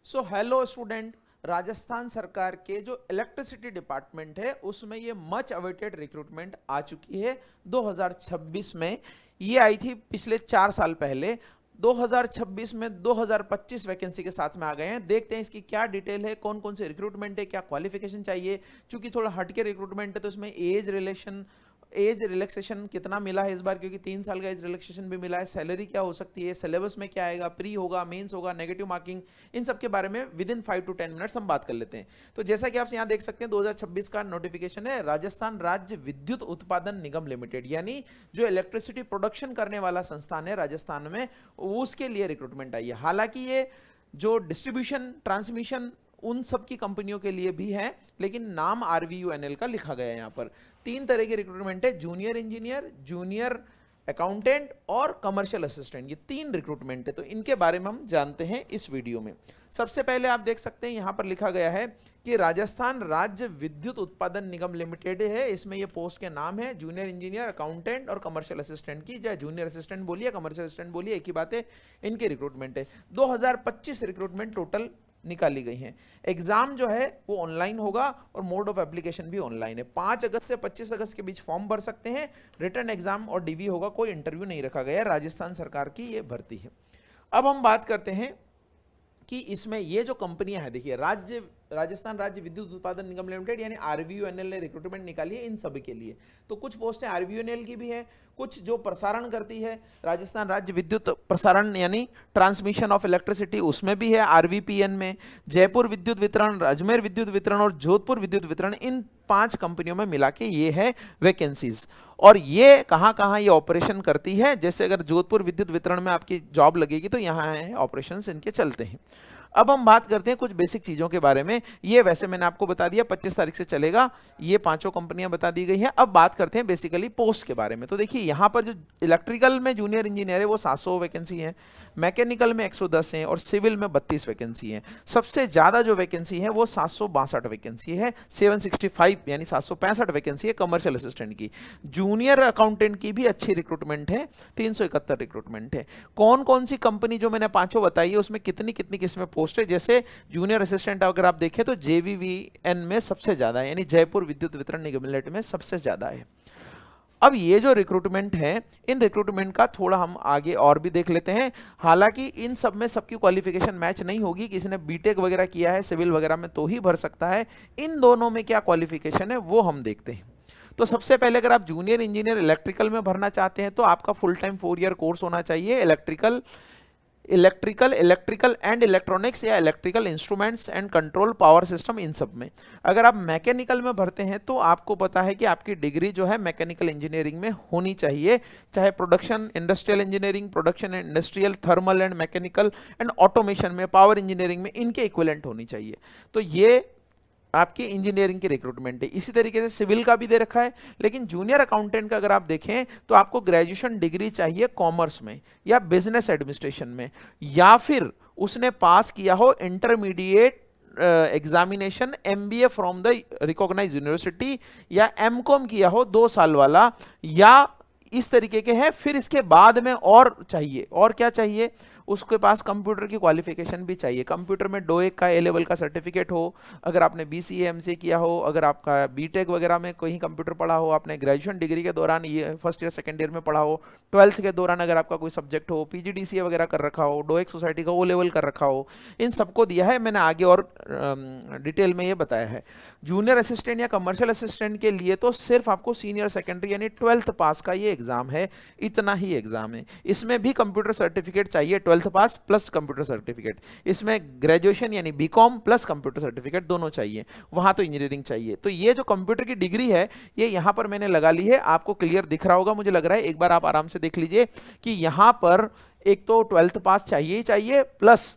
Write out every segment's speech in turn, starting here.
So hello student, Rajasthan सरकार के जो इलेक्ट्रिसिटी डिपार्टमेंट है उसमें ये मच अवेटेड रिक्रूटमेंट आ चुकी है 2026 में। ये आई थी पिछले 4 साल पहले। 2026 में 2025 वैकेंसी के साथ में आ गए हैं। देखते हैं इसकी क्या डिटेल है, कौन कौन से रिक्रूटमेंट है, क्या क्वालिफिकेशन चाहिए। चूंकि थोड़ा हटके रिक्रूटमेंट है तो इसमें एज रिलैक्सेशन कितना मिला है इस बार, क्योंकि 3 साल का एज रिलैक्सेशन भी मिला है। सैलरी क्या हो सकती है, सिलेबस में क्या आएगा, प्री होगा, मेंस होगा, नेगेटिव मार्किंग, इन सब के बारे में विद इन 5 to 10 मिनट्स हम बात कर लेते हैं। तो जैसा कि आप यहाँ देख सकते हैं 2026 का नोटिफिकेशन है राजस्थान राज्य विद्युत उत्पादन निगम लिमिटेड, यानी जो इलेक्ट्रिसिटी प्रोडक्शन करने वाला संस्थान है राजस्थान में, उसके लिए रिक्रूटमेंट आई है। हालांकि ये जो डिस्ट्रीब्यूशन ट्रांसमिशन उन सब की कंपनियों के लिए भी है, लेकिन नाम RVUNL का लिखा गया है यहाँ पर। 3 तरह के रिक्रूटमेंट है, जूनियर इंजीनियर, जूनियर अकाउंटेंट और कमर्शियल असिस्टेंट। ये 3 रिक्रूटमेंट है, तो इनके बारे में हम जानते हैं इस वीडियो में। सबसे पहले आप देख सकते हैं यहाँ पर लिखा गया है कि राजस्थान राज्य विद्युत उत्पादन निगम लिमिटेड है। इसमें ये पोस्ट के नाम है जूनियर इंजीनियर, अकाउंटेंट और कमर्शियल असिस्टेंट की, या जूनियर असिस्टेंट बोलिए, कमर्शियल असिस्टेंट बोलिए, एक ही बात है। इनके रिक्रूटमेंट है 2025 रिक्रूटमेंट टोटल निकाली गई हैं। एग्जाम जो है वो ऑनलाइन होगा और मोड ऑफ एप्लीकेशन भी ऑनलाइन है। 5 अगस्त से 25 अगस्त के बीच फॉर्म भर सकते हैं। रिटर्न एग्जाम और DV होगा, कोई इंटरव्यू नहीं रखा गया है। राजस्थान सरकार की ये भर्ती है। अब हम बात करते हैं कि इसमें ये जो कंपनियां हैं, देखिए राजस्थान राज्य विद्युत उत्पादन निगम लिमिटेड यानी RVUNL ने रिक्रूटमेंट निकाली है इन सभी के लिए। तो कुछ पोस्टें RVUNL की भी है, कुछ जो प्रसारण करती है राजस्थान राज्य विद्युत प्रसारण यानी ट्रांसमिशन ऑफ इलेक्ट्रिसिटी, उसमें भी है RVPN में। जयपुर विद्युत वितरण, अजमेर विद्युत वितरण और जोधपुर विद्युत वितरण, इन 5 कंपनियों में मिला के ये है वैकेंसीज। और ये कहाँ कहाँ ये ऑपरेशन करती है, जैसे अगर जोधपुर विद्युत वितरण में आपकी जॉब लगेगी तो यहाँ है ऑपरेशंस इनके चलते हैं। अब हम बात करते हैं कुछ बेसिक चीज़ों के बारे में। ये वैसे मैंने आपको बता दिया 25 तारीख से चलेगा, ये 5 कंपनियां बता दी गई हैं। अब बात करते हैं बेसिकली पोस्ट के बारे में। तो देखिए यहाँ पर जो इलेक्ट्रिकल में जूनियर इंजीनियर है वो 700 वैकेंसी है, मैकेनिकल में 110 है और सिविल में 32 वैकेंसी है। सबसे ज़्यादा जो वैकेंसी है वो 762 वैकेंसी है, 765 यानी 765 वैकेंसी है कमर्शियल असिस्टेंट की। जूनियर अकाउंटेंट की भी अच्छी रिक्रूटमेंट है, 371 रिक्रूटमेंट है। कौन कौन सी कंपनी जो मैंने 5 बताई है उसमें कितनी कितनी किसमें पोस्ट है, जैसे जूनियर असिस्टेंट अगर आप देखें तो JVVN में सबसे ज्यादा है, यानी जयपुर विद्युत वितरण निगम लिमिटेड में सबसे ज्यादा है। अब ये जो रिक्रूटमेंट है, इन रिक्रूटमेंट का थोड़ा हम आगे और भी देख लेते हैं। हालांकि इन सब में सबकी क्वालिफिकेशन मैच नहीं होगी, किसी ने बीटेक वगैरह किया है सिविल वगैरह में तो ही भर सकता है। इन दोनों में क्या क्वालिफिकेशन है वो हम देखते हैं। तो सबसे पहले अगर आप जूनियर इंजीनियर इलेक्ट्रिकल में भरना चाहते हैं तो आपका फुल टाइम 4 ईयर कोर्स होना चाहिए, इलेक्ट्रिकल एंड इलेक्ट्रॉनिक्स या electrical instruments and control power system, इन सब में। अगर आप मैकेनिकल में भरते हैं तो आपको पता है कि आपकी डिग्री जो है मैकेनिकल इंजीनियरिंग में होनी चाहिए, चाहे production industrial engineering, production industrial, thermal and mechanical and automation में, पावर इंजीनियरिंग में इनके इक्विवेलेंट होनी चाहिए। तो ये आपकी इंजीनियरिंग की रिक्रूटमेंट है। इसी तरीके से सिविल का भी दे रखा है, लेकिन जूनियर अकाउंटेंट का अगर आप देखें तो आपको ग्रेजुएशन डिग्री चाहिए कॉमर्स में या बिजनेस एडमिनिस्ट्रेशन में, या फिर उसने पास किया हो intermediate examination MBA from the recognised university, या MCOM किया हो 2 साल वाला, या इस तरीके के हैं। फिर इसके बाद में और चाहिए, और क्या चाहिए, उसके पास कंप्यूटर की क्वालिफिकेशन भी चाहिए। कंप्यूटर में डोएक का A लेवल का सर्टिफिकेट हो, अगर आपने BCA MCA किया हो, अगर आपका बीटेक वगैरह में कहीं कंप्यूटर पढ़ा हो, आपने ग्रेजुएशन डिग्री के दौरान ये फर्स्ट ईयर सेकंड ईयर में पढ़ा हो, 12th के दौरान अगर आपका कोई सब्जेक्ट हो, PGDCA वगैरह कर रखा हो, डोएक सोसाइटी का O लेवल कर रखा हो, इन सबको दिया है। मैंने आगे और डिटेल में ये बताया है। जूनियर असिस्टेंट या कमर्शियल असिस्टेंट के लिए तो सिर्फ आपको सीनियर सेकेंडरी यानी 12th पास का ये एग्जाम है, इतना ही एग्जाम है। इसमें भी कंप्यूटर सर्टिफिकेट चाहिए, 12th पास प्लस कंप्यूटर सर्टिफिकेट। इसमें ग्रेजुएशन यानी BCom प्लस कंप्यूटर सर्टिफिकेट दोनों चाहिए, वहां तो इंजीनियरिंग चाहिए। तो ये जो कंप्यूटर की डिग्री है ये यहां पर मैंने लगा ली है, आपको क्लियर दिख रहा होगा मुझे लग रहा है। एक बार आप आराम से देख लीजिए कि यहां पर एक तो 12th पास चाहिए ही चाहिए, प्लस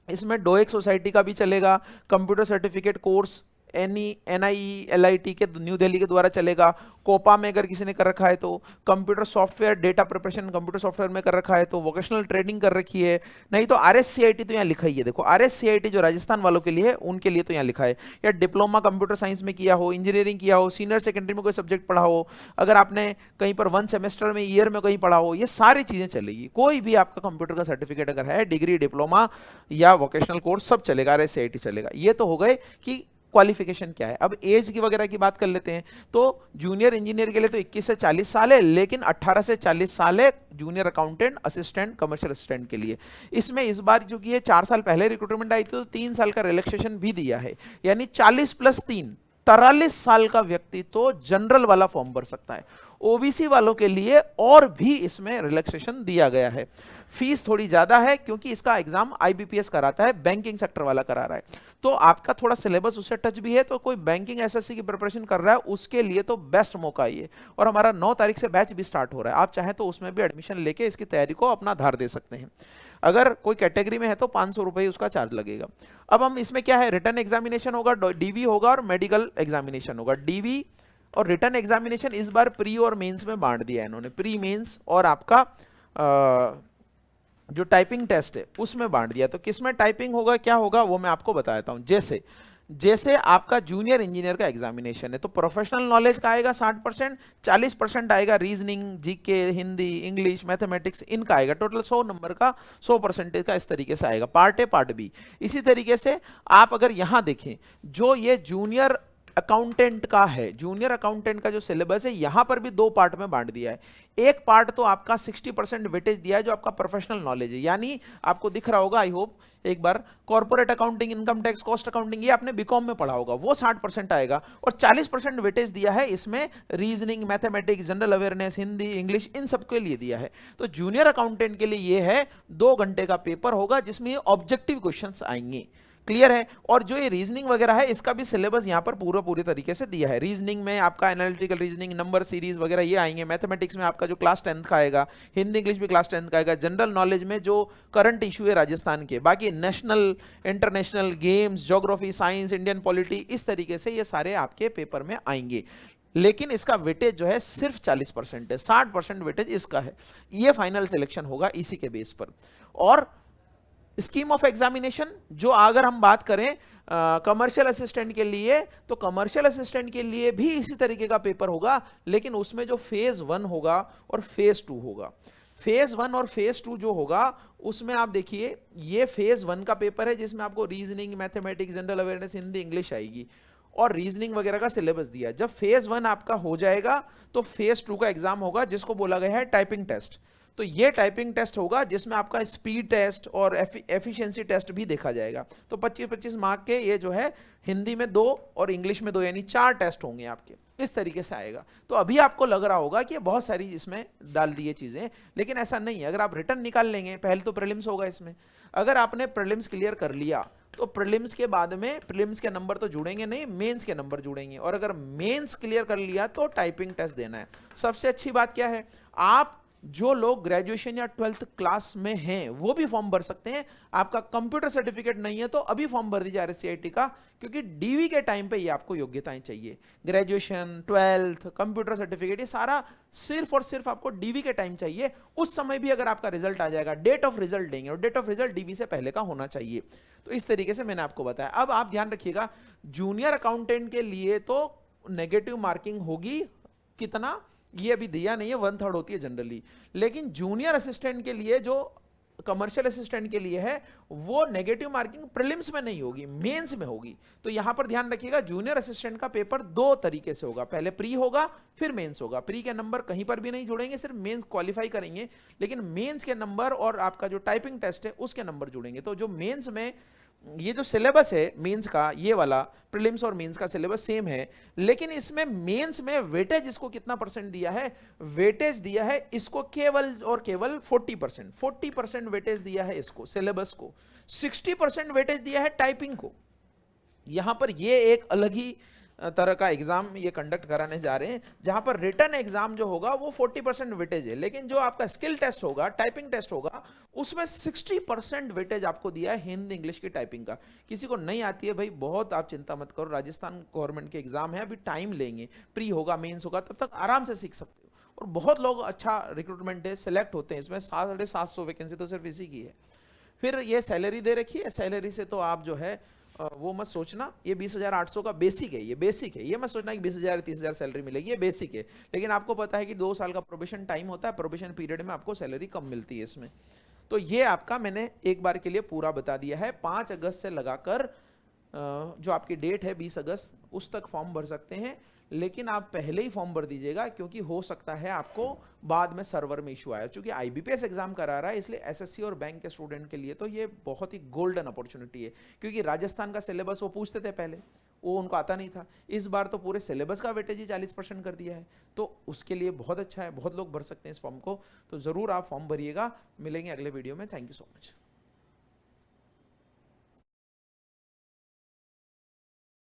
इसमें डोएक सोसाइटी का भी चलेगा, कंप्यूटर सर्टिफिकेट कोर्स NIELIT के न्यू दिल्ली के द्वारा चलेगा। कोपा में अगर किसी ने कर रखा है तो, computer software data preparation computer software में कर रखा है तो, वोकेशनल ट्रेनिंग कर रखी है, नहीं तो RSCIT तो यहाँ लिखा ही है, देखो RSCIT जो राजस्थान वालों के लिए है उनके लिए तो यहाँ लिखा है, या डिप्लोमा कंप्यूटर साइंस में किया हो, इंजीनियरिंग किया हो, सीनियर सेकेंडरी में कोई सब्जेक्ट पढ़ा हो, अगर आपने कहीं पर 1 सेमेस्टर में ईयर में कहीं पढ़ा हो, ये सारी चीजें चलेगी। कोई भी आपका कंप्यूटर का सर्टिफिकेट अगर है, डिग्री डिप्लोमा या वोकेशनल कोर्स सब चलेगा, RSCIT चलेगा। ये तो हो गए कि क्वालिफिकेशन क्या है। अब एज की वगैरह की बात कर लेते हैं, तो जूनियर इंजीनियर के लिए तो 21 से 40 साल है, लेकिन 18 से 40 साल है junior accountant, assistant, commercial assistant के लिए। इसमें इस बार क्योंकि ये 4 साल पहले रिक्रूटमेंट आई थी तो 3 साल का रिलैक्सेशन भी दिया है, यानी 40 + 3 43 साल का व्यक्ति तो जनरल वाला फॉर्म भर सकता है। ओबीसी वालों के लिए और भी इसमें रिलैक्सेशन दिया गया है। फीस थोड़ी ज्यादा है क्योंकि इसका एग्जाम IBPS कराता है, बैंकिंग सेक्टर वाला करा रहा है, तो आपका थोड़ा सिलेबस उससे टच भी है, तो कोई बैंकिंग SSC की प्रिपरेशन कर रहा है उसके लिए तो बेस्ट मौका ये। और हमारा 9 तारीख से बैच भी स्टार्ट हो रहा है, आप चाहें तो उसमें भी एडमिशन लेके इसकी तैयारी को अपना धार दे सकते हैं। अगर कोई कैटेगरी में है तो 500 रुपये उसका चार्ज लगेगा। अब हम इसमें क्या है, रिटर्न एग्जामिनेशन होगा, DV होगा और मेडिकल एग्जामिनेशन होगा। DV और रिटर्न एग्जामिनेशन इस बार प्री और मेंस में बांट दिया है इन्होंने, प्री मेंस और आपका जो टाइपिंग टेस्ट है उसमें बांट दिया। तो किसमें टाइपिंग होगा क्या होगा वो मैं आपको बताता हूं। जैसे आपका जूनियर इंजीनियर का एग्जामिनेशन है तो प्रोफेशनल नॉलेज का आएगा 60%, 40% आएगा reasoning, GK, Hindi, English, mathematics, इनका आएगा। टोटल 100 नंबर का 100% का इस तरीके से आएगा, पार्ट A पार्ट B। इसी तरीके से आप अगर यहां देखें, जो ये जूनियर अकाउंटेंट का है, जूनियर अकाउंटेंट का जो सिलेबस है यहां पर भी 2 पार्ट में बांट दिया है। एक पार्ट तो आपका 60% वेटेज दिया है जो आपका प्रोफेशनल नॉलेज है, यानी आपको दिख रहा होगा, आई होप एक बार, corporate accounting, income tax, cost accounting, ये आपने बीकॉम में पढ़ा होगा, वो 60% आएगा। और 40% वेटेज दिया है इसमें reasoning, mathematics, general awareness, Hindi, English, इन सब के लिए दिया है। तो जूनियर अकाउंटेंट के लिए ये है 2 घंटे का पेपर होगा जिसमें ऑब्जेक्टिव क्वेश्चंस आएंगे। क्लियर है। और जो ये रीजनिंग वगैरह है इसका भी सिलेबस यहाँ पर पूरी तरीके से दिया है। रीजनिंग में आपका एनालिटिकल रीजनिंग, नंबर सीरीज वगैरह ये आएंगे। मैथमेटिक्स में आपका जो क्लास 10th का आएगा, हिंदी इंग्लिश भी क्लास 10th का आएगा। जनरल नॉलेज में जो करंट इशू है राजस्थान के, बाकी national, international, games, geography, science, Indian polity, इस तरीके से ये सारे आपके पेपर में आएंगे। लेकिन इसका वेटेज जो है सिर्फ 40% है, 60% वेटेज इसका है। ये फाइनल सिलेक्शन होगा इसी के बेस पर। और स्कीम ऑफ एग्जामिनेशन जो अगर हम बात करें कमर्शियल असिस्टेंट के लिए, तो कमर्शियल असिस्टेंट के लिए भी इसी तरीके का पेपर होगा, लेकिन उसमें जो फेज 1 होगा और फेज 2 होगा। फेज 1 और फेज 2 जो होगा उसमें आप देखिए, ये फेज 1 का पेपर है जिसमें आपको reasoning, mathematics, general awareness, Hindi, English आएगी और रीजनिंग वगैरह का सिलेबस दिया। जब फेज 1 आपका हो जाएगा तो फेज 2 का एग्जाम होगा जिसको बोला गया है टाइपिंग टेस्ट। तो ये टाइपिंग टेस्ट होगा जिसमें आपका स्पीड टेस्ट और एफिशिएंसी टेस्ट भी देखा जाएगा। तो 25-25 मार्क के ये जो है हिंदी में 2 और इंग्लिश में 2, यानी 4 टेस्ट होंगे आपके, इस तरीके से आएगा। तो अभी आपको लग रहा होगा कि बहुत सारी इसमें डाल दी है चीजें, लेकिन ऐसा नहीं है। अगर आप रिटर्न निकाल लेंगे, पहले तो प्रीलिम्स होगा इसमें, अगर आपने प्रीलिम्स क्लियर कर लिया तो प्रीलिम्स के बाद में प्रीलिम्स के नंबर तो जुड़ेंगे नहीं, मेंस के नंबर जुड़ेंगे। और अगर मेंस क्लियर कर लिया तो टाइपिंग टेस्ट देना है। सबसे अच्छी बात क्या है, आप जो लोग ग्रेजुएशन या 12th क्लास में हैं वो भी फॉर्म भर सकते हैं। आपका कंप्यूटर सर्टिफिकेट नहीं है तो अभी फॉर्म भर दीजिए RSCIT का, क्योंकि डीवी के टाइम पे ये आपको योग्यताएं चाहिए। ग्रेजुएशन, 12th, कंप्यूटर सर्टिफिकेट, ये सारा सिर्फ और सिर्फ आपको डीवी के टाइम चाहिए। उस समय भी अगर आपका रिजल्ट आ जाएगा, डेट ऑफ रिजल्ट देंगे और डेट ऑफ रिजल्ट डीवी से पहले का होना चाहिए। तो इस तरीके से मैंने आपको बताया। अब आप ध्यान रखिएगा, जूनियर अकाउंटेंट के लिए तो नेगेटिव मार्किंग होगी, कितना ये अभी दिया नहीं है, 1/3 होती है जनरली। लेकिन जूनियर असिस्टेंट के लिए, जो कमर्शियल असिस्टेंट के लिए है, वो नेगेटिव मार्किंग प्रीलिम्स में नहीं होगी, मेंस में होगी। तो यहां पर ध्यान रखिएगा, जूनियर असिस्टेंट का पेपर 2 तरीके से होगा, पहले प्री होगा फिर मेंस होगा। प्री के नंबर कहीं पर भी नहीं जुड़ेंगे, सिर्फ मेंस क्वालिफाई करेंगे, लेकिन मेंस के नंबर और आपका जो टाइपिंग टेस्ट है उसके नंबर जुड़ेंगे। तो जो मेंस में ये जो सिलेबस है मेंस का, ये वाला प्रीलिम्स और मेंस का सिलेबस सेम है, लेकिन इसमें मेंस में वेटेज इसको कितना परसेंट दिया है, वेटेज दिया है इसको केवल और केवल 40%। 40% वेटेज दिया है इसको, सिलेबस को। 60% वेटेज दिया है टाइपिंग को। यहां पर ये एक अलग ही तरह का एग्जाम ये कंडक्ट कराने जा रहे हैं, जहां पर रिटन एग्जाम जो होगा वो 40% वेटेज है, लेकिन जो आपका स्किल टेस्ट होगा, टाइपिंग टेस्ट होगा, उसमें 60% वेटेज आपको दिया है हिंदी इंग्लिश की टाइपिंग का। किसी को नहीं आती है भाई, बहुत आप चिंता मत करो, राजस्थान गवर्नमेंट के एग्जाम है, अभी टाइम लेंगे, प्री होगा, मेंस होगा, तब तक आराम से सीख सकते हो। और बहुत लोग अच्छा रिक्रूटमेंट है, सेलेक्ट होते हैं इसमें, 750 वैकेंसी तो सिर्फ इसी की है। फिर ये सैलरी दे रखी है, सैलरी से तो आप जो है वो मत सोचना, ये 20,800 का बेसिक है, ये बेसिक है, ये मत सोचना कि 20,000 30,000 सैलरी मिलेगी, ये बेसिक है। लेकिन आपको पता है कि 2 साल का प्रोबेशन टाइम होता है, प्रोबेशन पीरियड में आपको सैलरी कम मिलती है इसमें। तो ये आपका मैंने एक बार के लिए पूरा बता दिया है। 5 अगस्त से लगाकर जो आपकी डेट है 20 अगस्त, उस तक फॉर्म भर सकते हैं, लेकिन आप पहले ही फॉर्म भर दीजिएगा, क्योंकि हो सकता है आपको बाद में सर्वर में इशू आया। चूंकि आईबीपीएस एग्जाम करा रहा है, इसलिए एसएससी और बैंक के स्टूडेंट के लिए तो ये बहुत ही गोल्डन अपॉर्चुनिटी है, क्योंकि राजस्थान का सिलेबस वो पूछते थे पहले, वो उनको आता नहीं था। इस बार तो पूरे सिलेबस का वेटेज ही 40% कर दिया है, तो उसके लिए बहुत अच्छा है, बहुत लोग भर सकते हैं इस फॉर्म को। तो ज़रूर आप फॉर्म भरिएगा। मिलेंगे अगले वीडियो में। Thank you so much.